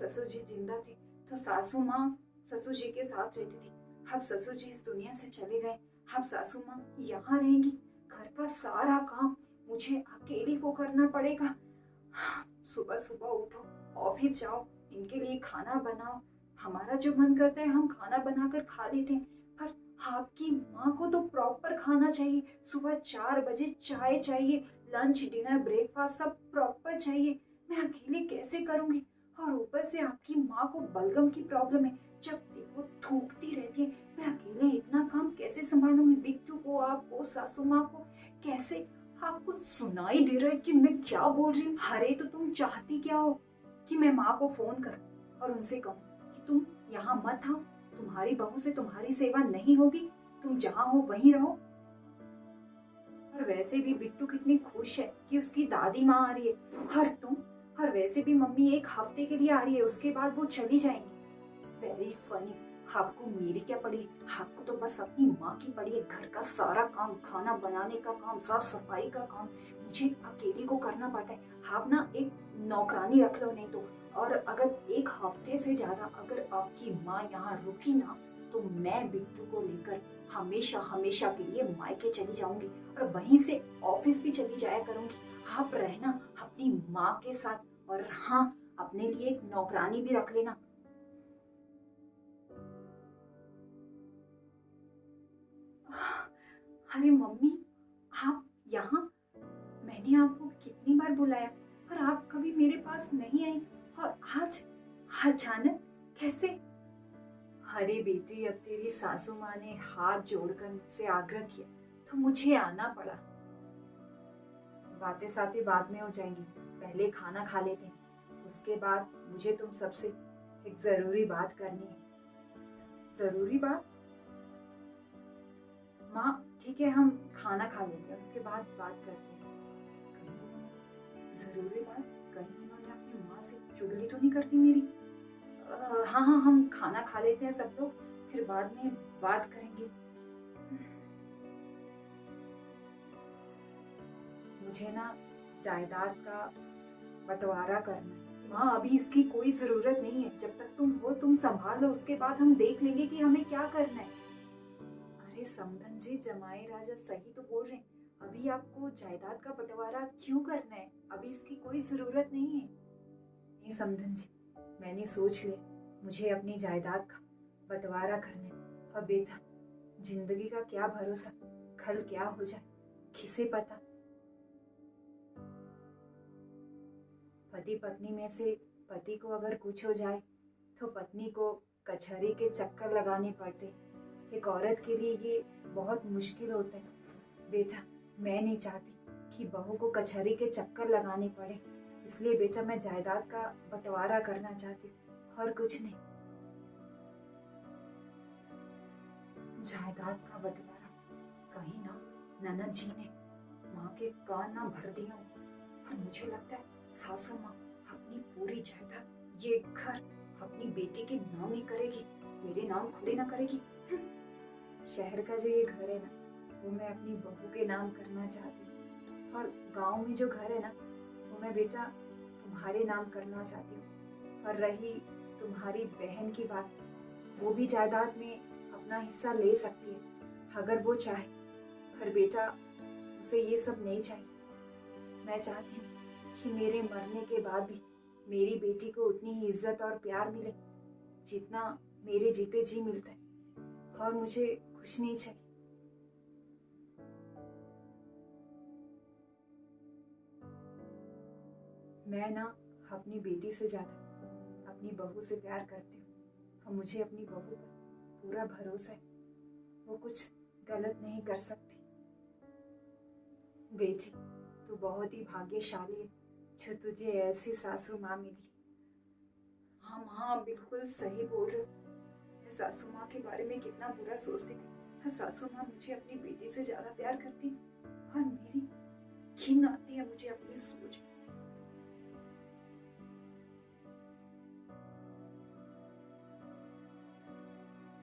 ससुर जी जिंदा थे तो सासू माँ ससुर जी के साथ रहती थी। अब ससुर जी इस दुनिया से चले गए, अब सासू माँ यहाँ रहेंगी। घर का सारा काम मुझे अकेले को करना पड़ेगा। सुबह सुबह उठो, ऑफिस जाओ, इनके लिए खाना बनाओ। हमारा जो मन करता है हम खाना बनाकर खा लेते हैं, पर आपकी माँ को तो प्रॉपर खाना चाहिए। सुबह 4 बजे चाय चाहिए, लंच डिनर ब्रेकफास्ट सब प्रॉपर चाहिए। मैं अकेले कैसे करूंगी? और ऊपर से आपकी माँ को बलगम की प्रॉब्लम है, जब देखो थूकती रहती है। मैं अकेले इतना काम कैसे संभालूंगी? बिट्टू को, आपको, सासू माँ को कैसे? आपको सुनाई दे रहा है कि मैं क्या बोल रही हूँ? अरे तो तुम चाहती क्या हो? कि मैं माँ को फोन करूं और उनसे कहूं कि तुम यहाँ मत आओ, तुम्हारी बहू से तुम्हारी सेवा नहीं होगी, तुम जहाँ हो वहीं रहो। और वैसे भी बिट्टू कितनी खुश है कि उसकी दादी माँ आ रही है। और वैसे भी मम्मी 1 हफ्ते के लिए आ रही है, उसके बाद वो चली जाएंगी। Very funny. आपको मेरी क्या पड़ी? आपको तो बस अपनी माँ की पड़ी है। घर का सारा काम, खाना बनाने का काम, साफ सफाई का काम मुझे अकेले को करना पड़ता है। आप ना एक नौकरानी रख लो नहीं तो। और अगर 1 हफ्ते से ज्यादा अगर आपकी माँ यहाँ रुकी ना, तो मैं बिट्टू को लेकर हमेशा हमेशा के लिए मायके चली जाऊंगी और वहीं से ऑफिस भी चली जाया करूंगी। आप रहना अपनी माँ के साथ, और हाँ, अपने लिए एक नौकरानी भी रख लेना। अरे मम्मी, आप यहाँ? मैंने आपको कितनी बार बुलाया पर आप कभी मेरे पास नहीं आई, और आज अचानक कैसे? अरे बेटी, अब तेरी सासू माँ ने हाथ जोड़कर मुझसे आग्रह किया तो मुझे आना पड़ा। बातें साथी बाद में हो जाएंगी, पहले खाना खा लेते हैं, उसके बाद मुझे तुम सबसे एक जरूरी बात करनी है। जरूरी बात? माँ ठीक है, हम खाना खा लेते हैं, उसके बाद बात करते हैं। कहीं जरूरी बात? कहीं उन्होंने अपनी माँ से चुगली तो नहीं करती मेरी? हाँ हाँ, हम खाना खा लेते हैं सब लोग, फिर बाद में बात करेंगे। मुझे ना जायदाद का बंटवारा करना है। माँ अभी इसकी कोई जरूरत नहीं है, जब तक तुम हो तुम संभालो, उसके बाद हम देख लेंगे कि हमें क्या करना है। अरे समधन जी, जमाई राजा सही तो बोल रहे हैं। अभी आपको जायदाद का बंटवारा क्यों करना है? अभी इसकी कोई जरूरत नहीं है। नहीं समधन जी, मैंने सोच लिया, मुझे अपनी जायदाद का बंटवारा करना है। और बेटा, जिंदगी का क्या भरोसा, कल क्या हो जाए किसे पता। पति पत्नी में से पति को अगर कुछ हो जाए तो पत्नी को कचहरी के चक्कर लगाने पड़ते। एक औरत के लिए ये बहुत मुश्किल होता है। बेटा, मैं नहीं चाहती कि बहू को कचहरी के चक्कर लगाने पड़े, इसलिए बेटा मैं जायदाद का बंटवारा करना चाहती हूँ, और कुछ नहीं। जायदाद का बंटवारा? कहीं ना ननद जी ने माँ के कान ना भर दिए हों, और मुझे लगता है सासू माँ अपनी पूरी जायदाद, ये घर अपनी बेटी के नाम ही करेगी, मेरे नाम थोड़ी ना करेगी। शहर का जो ये घर है ना, वो मैं अपनी बहू के नाम करना चाहती हूँ, और गांव में जो घर है ना, वो मैं बेटा तुम्हारे नाम करना चाहती हूँ। और रही तुम्हारी बहन की बात, वो भी जायदाद में अपना हिस्सा ले सकती है अगर वो चाहे, पर बेटा उसे ये सब नहीं चाहिए। मैं चाहती हूँ कि मेरे मरने के बाद भी मेरी बेटी को उतनी ही इज्जत और प्यार मिले जितना मेरे जीते जी मिलता है, और मुझे कुछ नहीं चाहिए। मैं ना अपनी बेटी से ज्यादा अपनी बहू से प्यार करती हूँ, और मुझे अपनी बहू पर पूरा भरोसा है, वो कुछ गलत नहीं कर सकती। बेटी, तू बहुत ही भाग्यशाली है जो तुझे ऐसी सासू माँ मिली। हाँ हाँ, बिल्कुल सही बोल रहे हो। मैं सासू माँ के बारे में कितना बुरा सोचती थी, पर सासू माँ मुझे अपनी बेटी से ज्यादा प्यार करती, और मेरी घिन आती है मुझे अपनी सोच।